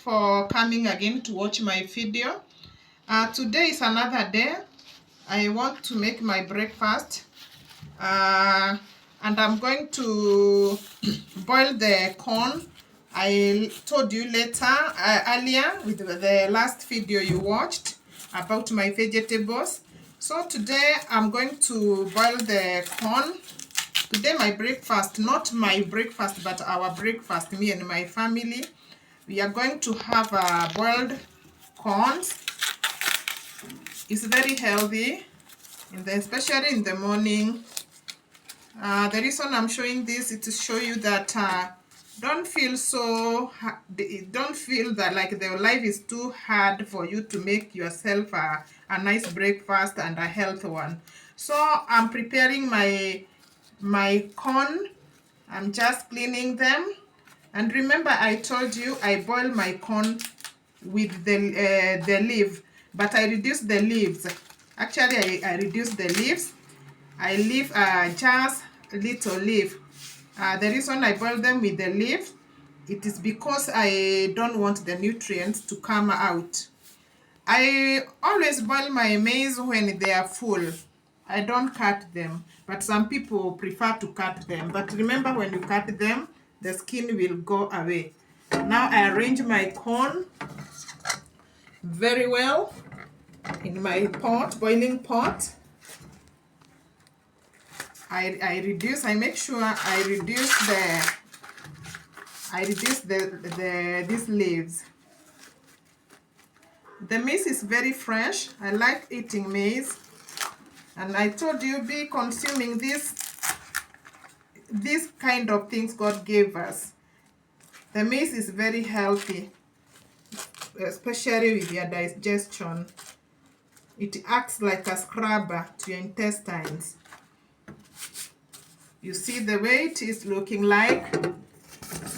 for coming again to watch my video. Today is another day. I want to make my breakfast and I'm going to boil the corn. I told you earlier with the last video you watched about my vegetables. So today I'm going to boil the corn. Today my breakfast, not my breakfast but our breakfast, me and my family, we are going to have boiled corns. It's very healthy, especially in the morning. The reason I'm showing this is to show you that don't feel that like the life is too hard for you to make yourself a nice breakfast and a healthy one. So I'm preparing my corn. I'm just cleaning them, and remember I told you I boil my corn with the leaf, but I reduce the leaves. Actually, I reduce the leaves. I leave just a little leaf. The reason I boil them with the leaf, it is because I don't want the nutrients to come out. I always boil my maize when they are full. I don't cut them, but some people prefer to cut them. But remember, when you cut them, the skin will go away. Now I arrange my corn very well in my pot, boiling pot. I make sure I reduce these leaves. The maize is very fresh. I like eating maize, and I told you be consuming this kind of things God gave us. The maize is very healthy, especially with your digestion. It acts like a scrubber to your intestines. You see the way it is looking like,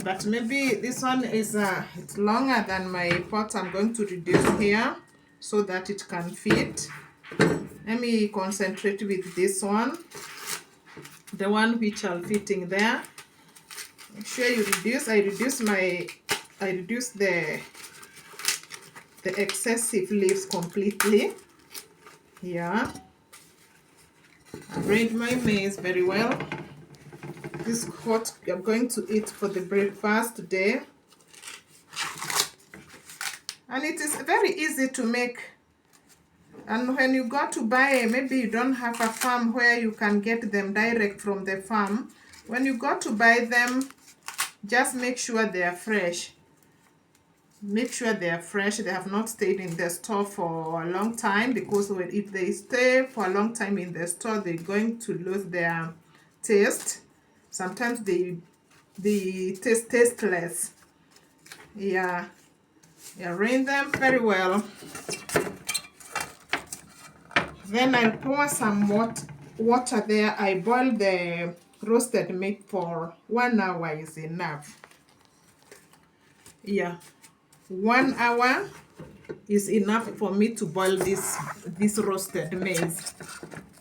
but maybe this one is it's longer than my pot. I'm going to reduce here so that it can fit. Let me concentrate with this one, the one which are fitting there. Make sure you reduce. I reduce the excessive leaves completely. Here, arrange my maize very well. This is what we are going to eat for the breakfast today, and it is very easy to make. And when you go to buy, maybe you don't have a farm where you can get them direct from the farm. When you go to buy them, just make sure they are fresh. Make sure they are fresh. They have not stayed in the store for a long time, because if they stay for a long time in the store, they're going to lose their taste. Sometimes they taste tasteless. Yeah, arrange them very well. Then I'll pour some water there. I boil the roasted meat for 1 hour is enough. Yeah, 1 hour is enough for me to boil this roasted maize.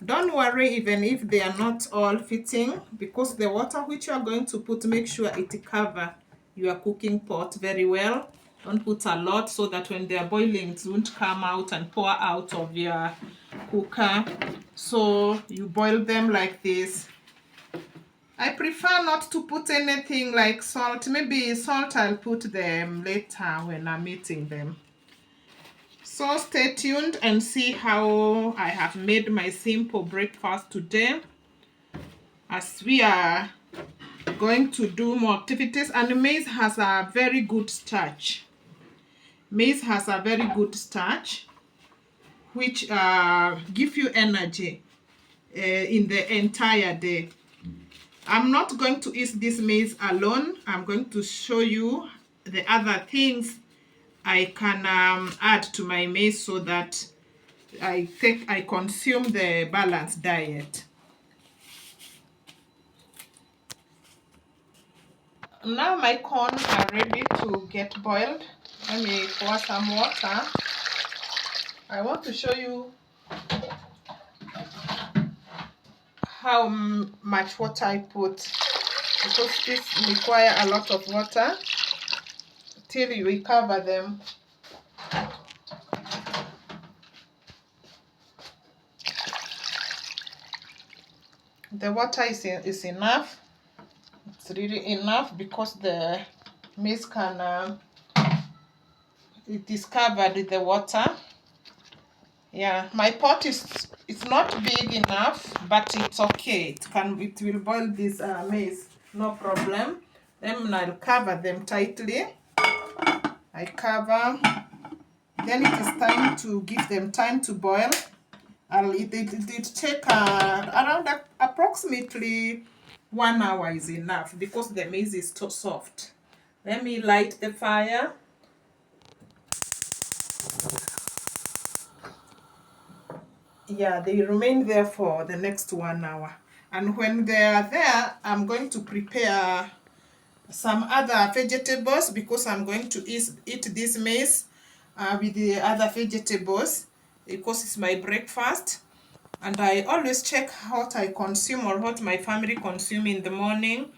Don't worry even if they are not all fitting, because the water which you are going to put, make sure it cover your cooking pot very well. Don't put a lot, so that when they are boiling it won't come out and pour out of your cooker. So you boil them like this. I prefer not to put anything like salt. Maybe salt I'll put them later when I'm eating them. So stay tuned and see how I have made my simple breakfast today, as we are going to do more activities. And maize has a very good starch. Maize has a very good starch which give you energy in the entire day. I'm not going to eat this maize alone. I'm going to show you the other things I can add to my maize, so that I consume the balanced diet. Now my corn are ready to get boiled. Let me pour some water. I want to show you how much water I put, because this requires a lot of water Still we cover them. The water is enough. It's really enough because the maize can it is covered with the water. Yeah, my pot is it's not big enough, but it's okay. It will boil this maize, no problem. Then I'll cover them tightly. I cover. Then it is time to give them time to boil. It take around approximately 1 hour is enough because the maize is too soft. Let me light the fire. Yeah, they remain there for the next 1 hour. And when they are there, I'm going to prepare some other vegetables because I'm going to eat this maize with the other vegetables because it's my breakfast. And I always check what I consume or what my family consume in the morning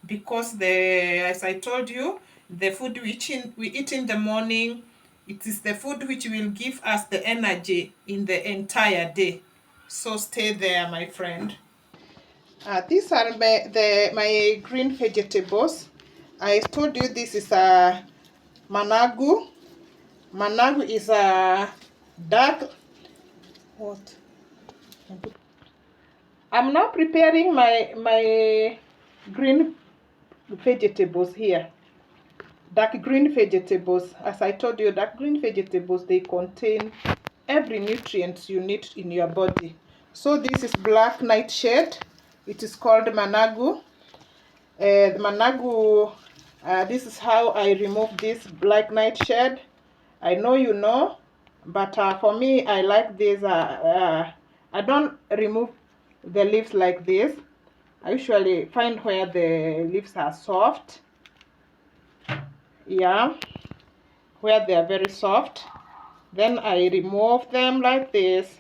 because as I told you, the food we eat in the morning, it is the food which will give us the energy in the entire day. So stay there, my friend. These are my green vegetables. I told you this is a managu. Managu is a dark. What? I'm now preparing my green vegetables here. Dark green vegetables, as I told you, dark green vegetables, they contain every nutrient you need in your body. So this is black nightshade. It is called managu. This is how I remove this black nightshade. I know you know, but for me, I like this. I don't remove the leaves like this. I usually find where the leaves are soft. Yeah, where they are very soft. Then I remove them like this.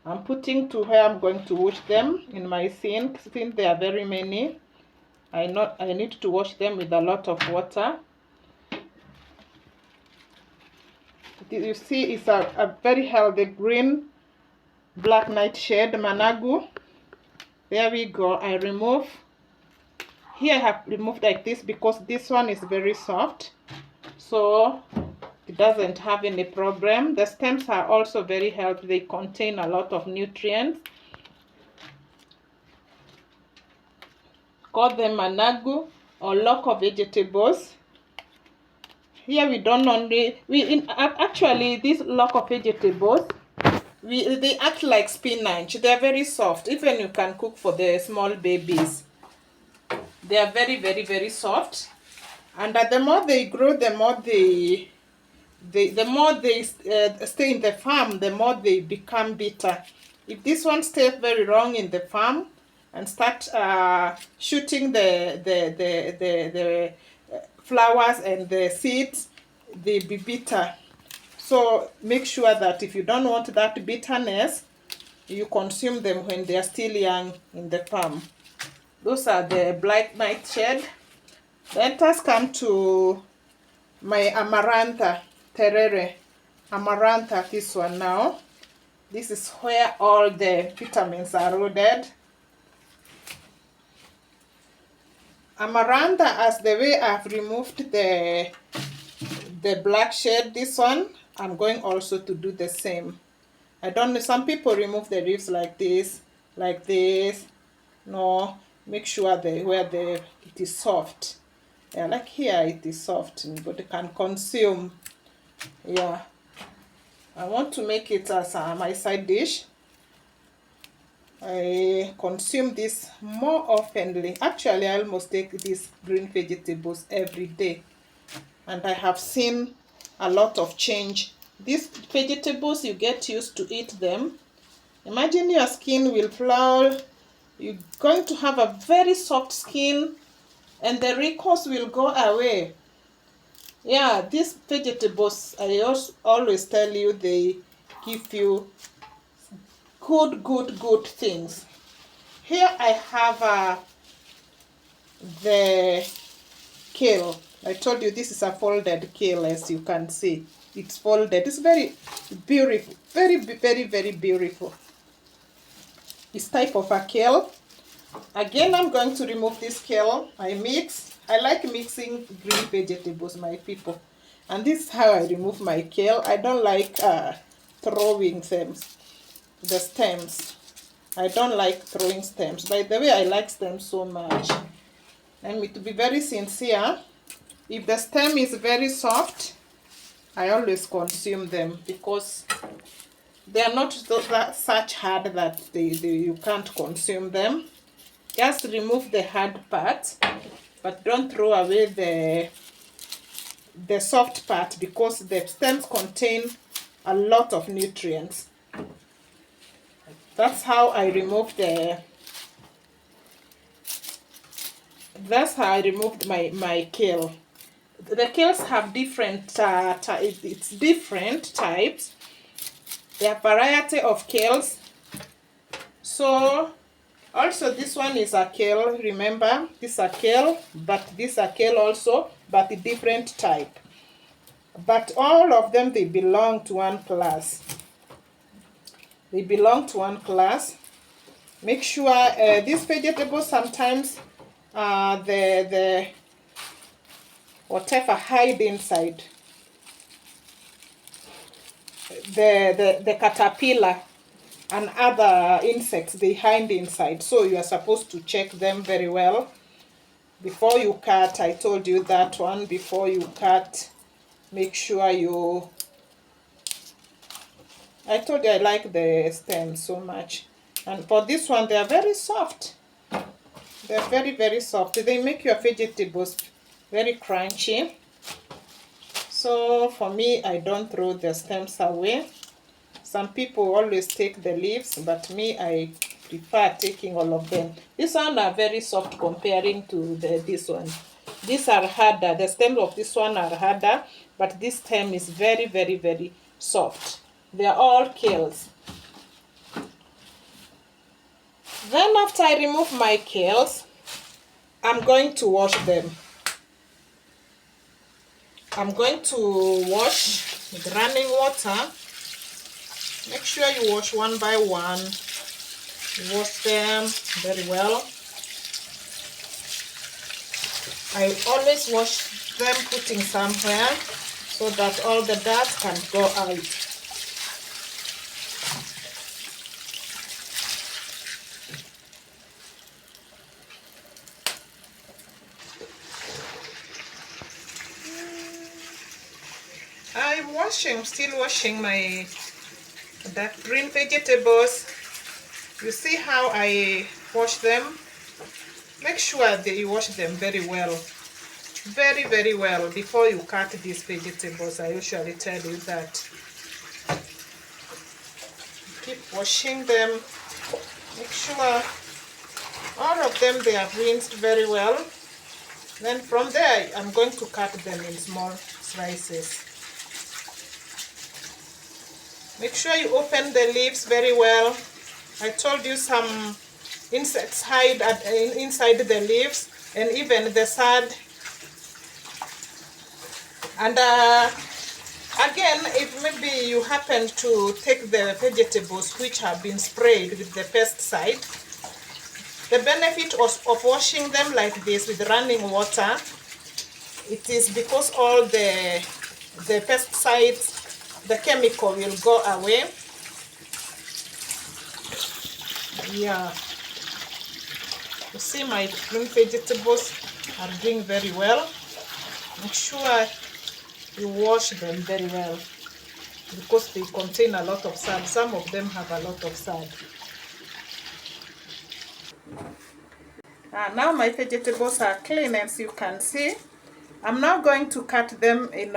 I'm putting to where I'm going to wash them in my sink. Since there are very many, I need to wash them with a lot of water. You see, it's a very healthy green black nightshade managu. There we go. I remove. Here I have removed like this because this one is very soft, so it doesn't have any problem. The stems are also very healthy. They contain a lot of nutrients. Call them managu or local vegetables. Here we don't only actually these local vegetables they act like spinach. They are very soft. Even you can cook for the small babies. They are very, very, very soft. And the more they grow, the more they stay in the farm, the more they become bitter. If this one stays very long in the farm and start shooting the flowers and the seeds, they be bitter. So make sure that if you don't want that bitterness, you consume them when they are still young in the farm. Those are the black nightshade. Let us come to my amarantha terere. Amarantha, this one now. This is where all the vitamins are loaded. Amarantha, as the way I've removed the black shade, this one, I'm going also to do the same. I don't know, some people remove the leaves like this. No, make sure it is soft. Yeah, like here it is soft, but you can consume. Yeah, I want to make it as my side dish. I consume this more oftenly. Actually, I almost take these green vegetables every day, and I have seen a lot of change. These vegetables, you get used to eat them. Imagine your skin will flower. You're going to have a very soft skin, and the wrinkles will go away. Yeah, these vegetables, I always tell you, they give you good things. Here I have the kale. I told you this is a folded kale, as you can see. It's folded. It's very beautiful. Very beautiful. This type of a kale. Again, I'm going to remove this kale. I mix. I like mixing green vegetables, my people. And this is how I remove my kale. I don't like throwing them, the stems. I don't like throwing stems. By the way, I like stems so much. And to be very sincere, if the stem is very soft, I always consume them because they are not such hard that you can't consume them. Just remove the hard part, but don't throw away the soft part because the stems contain a lot of nutrients. That's how I remove that's how I removed my kale. The kales have different it's different types. There are variety of kales. So also this one is a kale, remember, this is a kale, but this is a kale also, but a different type. But all of them, they belong to one class. They belong to one class. Make sure these vegetables sometimes the whatever hide inside. The caterpillar and other insects, they hide inside. So you are supposed to check them very well before you cut. I told you that one. Before you cut, make sure you... I told you I like the stem so much. And for this one, they are very soft. They are very soft. They make your vegetables very crunchy. So for me, I don't throw the stems away. Some people always take the leaves, but me, I prefer taking all of them. These ones are very soft comparing to this one. These are harder. The stems of this one are harder, but this stem is very soft. They are all kales. Then after I remove my kales, I'm going to wash them. I'm going to wash with running water. Make sure you wash one by one. You wash them very well. I always wash them putting somewhere so that all the dirt can go out. Still washing my dark green vegetables. You see how I wash them? Make sure that you wash them very well. Very well before you cut these vegetables. I usually tell you that. Keep washing them. Make sure all of them they are rinsed very well. Then from there I'm going to cut them in small slices. Make sure you open the leaves very well. I told you some insects hide inside the leaves and even the sod. And again, if maybe you happen to take the vegetables which have been sprayed with the pesticide, the benefit of washing them like this with running water, it is because all the pesticides, the chemical will go away. Yeah. You see my green vegetables are doing very well. Make sure you wash them very well because they contain a lot of sand. Some of them have a lot of sand. Now my vegetables are clean, as you can see. I'm now going to cut them in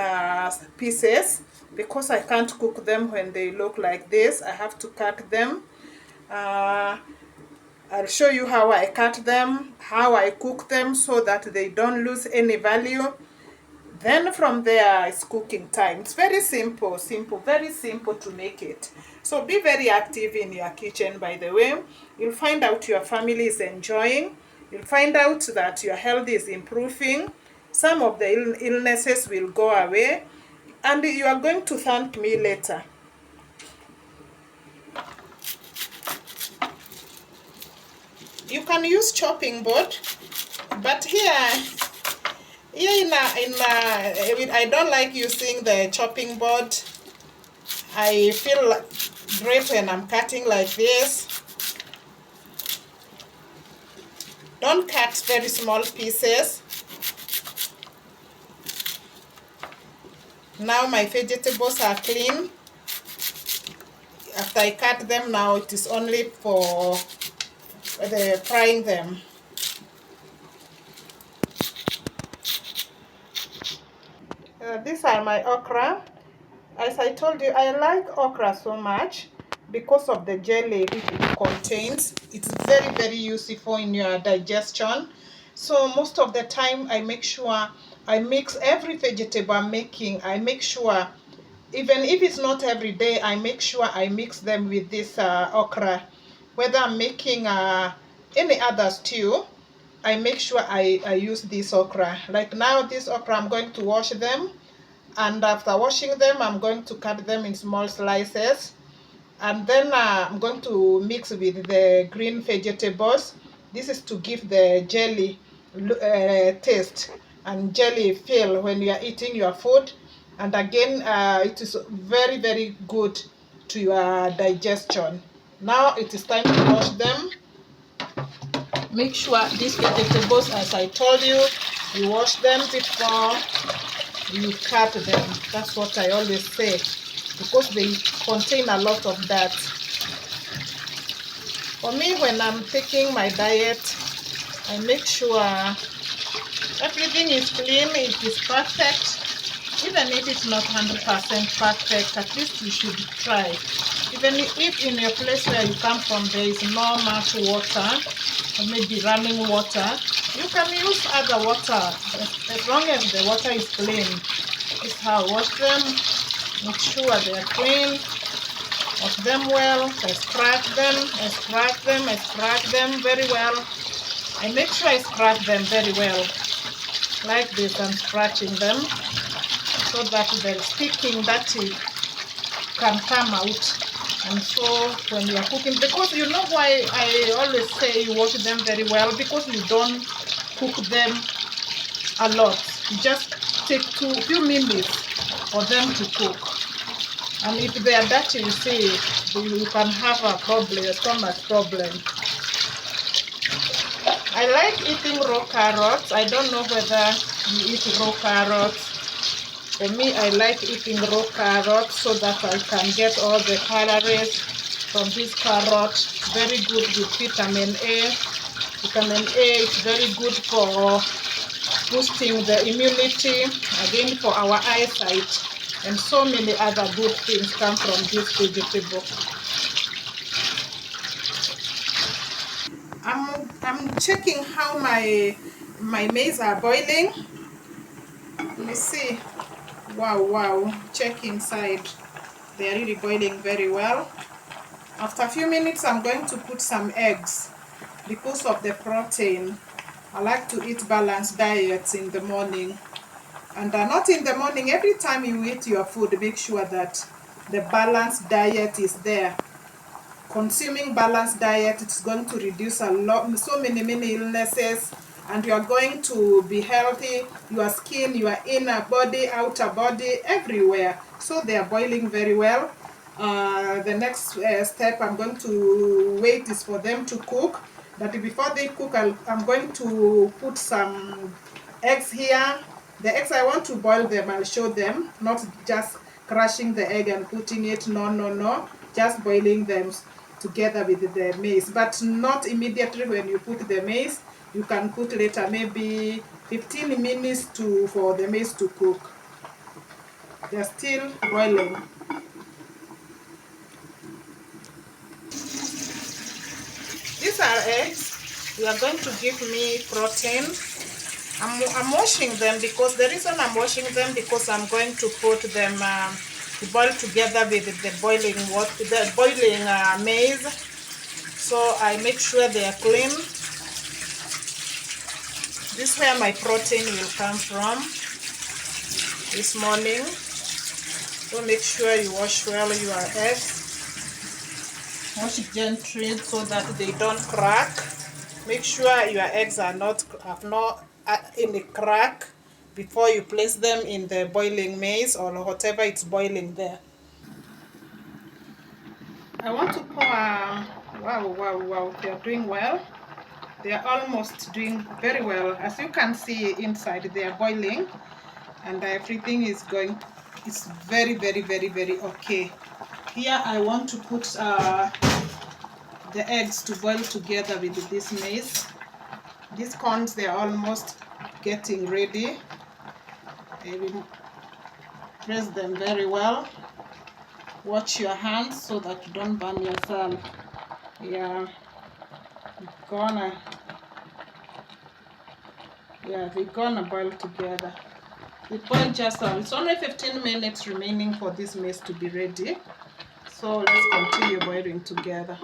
pieces because I can't cook them when they look like this. I have to cut them. I'll show you how I cut them, how I cook them so that they don't lose any value. Then from there it's cooking time. It's very simple, very simple to make it. So be very active in your kitchen, by the way. You'll find out your family is enjoying. You'll find out that your health is improving. some of the illnesses will go away, and you are going to thank me later. You can use chopping board, but here I don't like using the chopping board. I feel great when I'm cutting like this. Don't cut very small pieces. Now my vegetables are clean. After I cut them, now it is only for frying them. These are my okra. As I told you, I like okra so much because of the jelly which it contains. It's very, very useful in your digestion. So most of the time I make sure I mix every vegetable I'm making. I make sure, even if it's not every day, I make sure I mix them with this okra. Whether I'm making any other stew, I make sure I use this okra. Like now, this okra, I'm going to wash them. And after washing them, I'm going to cut them in small slices. And then I'm going to mix with the green vegetables. This is to give the jelly taste and jelly feel when you are eating your food. And again, it is very, very good to your digestion. Now it is time to wash them. Make sure these vegetables, as I told you, you wash them before you cut them. That's what I always say, because they contain a lot of that. For me, when I'm taking my diet, I make sure everything is clean, it is perfect. Even if it's not 100% perfect, at least you should try. Even if in your place where you come from there is not much water, or maybe running water, you can use other water, as long as the water is clean. This is how I wash them. Make sure they are clean. Wash them well. I scratch them. I scratch them. I scratch them very well. I make sure I scratch them very well. Like this, I'm scratching them so that the sticking dirty can come out. And so when you are cooking, because you know why I always say you wash them very well, because you don't cook them a lot. You just take few minutes for them to cook. And if they are dirty, you see, you can have a problem, a stomach problem. I like eating raw carrots. I don't know whether you eat raw carrots. For me, I like eating raw carrots so that I can get all the calories from this carrot. It's very good with vitamin A. Vitamin A is very good for boosting the immunity, again for our eyesight, and so many other good things come from this vegetable. I'm checking how my maize are boiling. Let me see. Wow, check inside. They are really boiling very well. After a few minutes, I'm going to put some eggs because of the protein. I like to eat balanced diets in the morning. And not in the morning, every time you eat your food, make sure that the balanced diet is there. Consuming balanced diet, it's going to reduce a lot, so many illnesses, and you are going to be healthy. Your skin, your inner body, outer body, everywhere. So they are boiling very well. The next step I'm going to wait is for them to cook. But before they cook, I'm going to put some eggs here. The eggs, I want to boil them. I'll show them, not just crushing the egg and putting it. No. Just boiling them together with the maize, but not immediately when you put the maize. You can put later, maybe 15 minutes for the maize to cook. They're still boiling. These are eggs. They are going to give me protein. I'm washing them, because the reason I'm washing them, because I'm going to put them to boil together with the boiling water, the boiling maize. So I make sure they are clean. This is where my protein will come from this morning. So make sure you wash well your eggs. Wash gently so that they don't crack. Make sure your eggs are not in a crack before you place them in the boiling maize or whatever it's boiling there. I want to pour wow, they are doing well. They are almost doing very well. As you can see inside, they are boiling and everything is going, it's very okay. Here I want to put the eggs to boil together with this maize. These corns, they are almost getting ready. I will press them very well. Watch your hands so that you don't burn yourself. Yeah, we're gonna boil together. We boil just it's only 15 minutes remaining for this maize to be ready. So let's continue boiling together.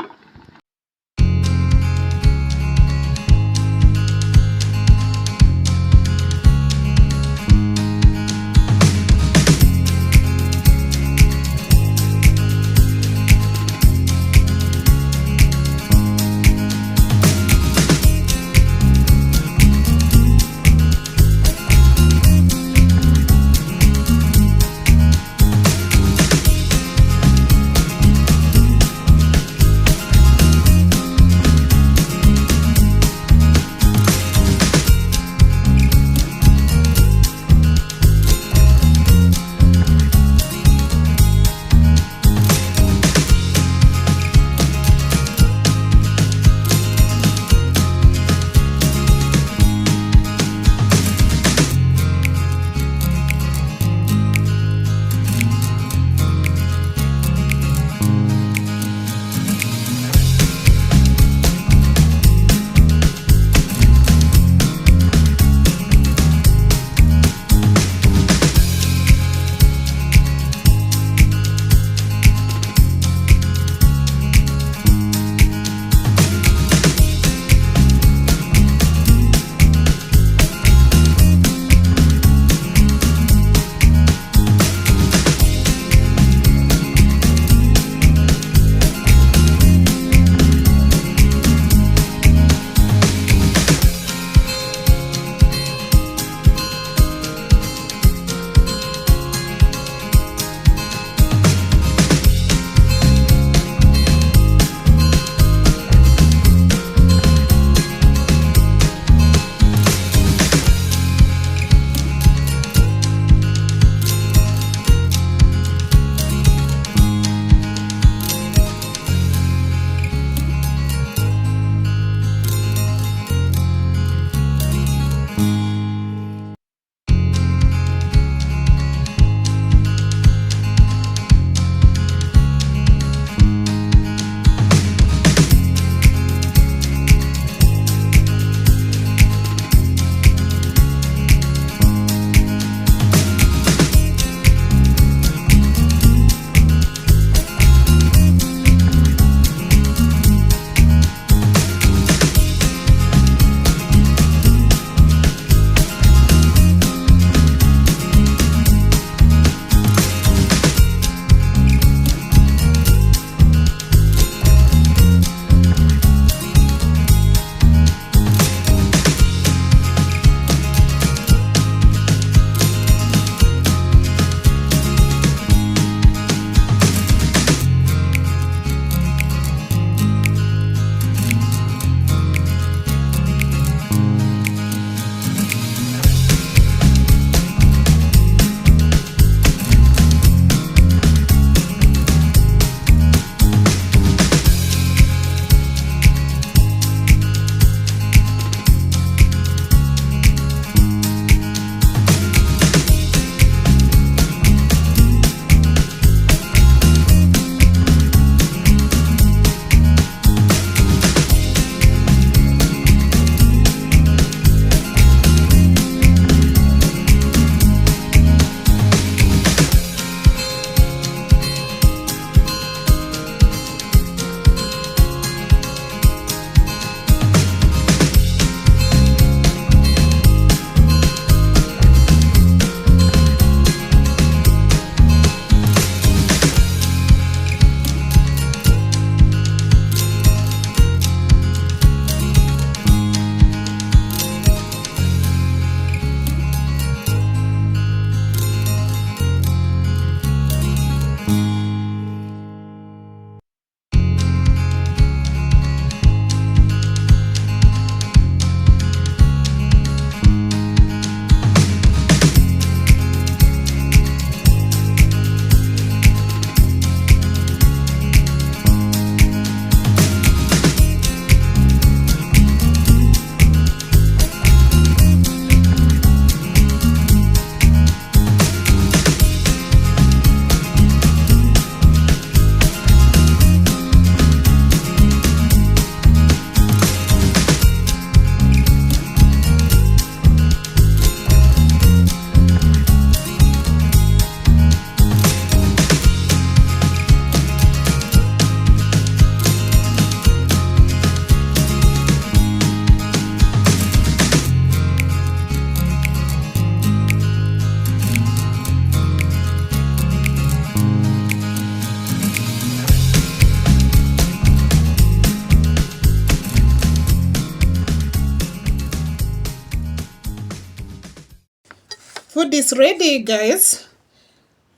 Food is ready, guys.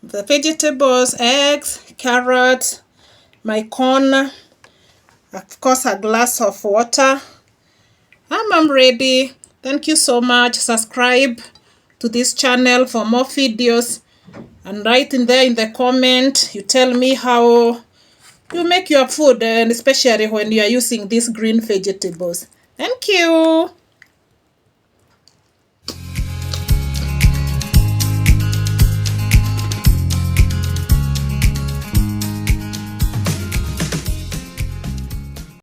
The vegetables, eggs, carrots, my corn, of course a glass of water. I'm ready. Thank you so much. Subscribe to this channel for more videos, and write in there in the comment, you tell me how you make your food, and especially when you are using these green vegetables. Thank you.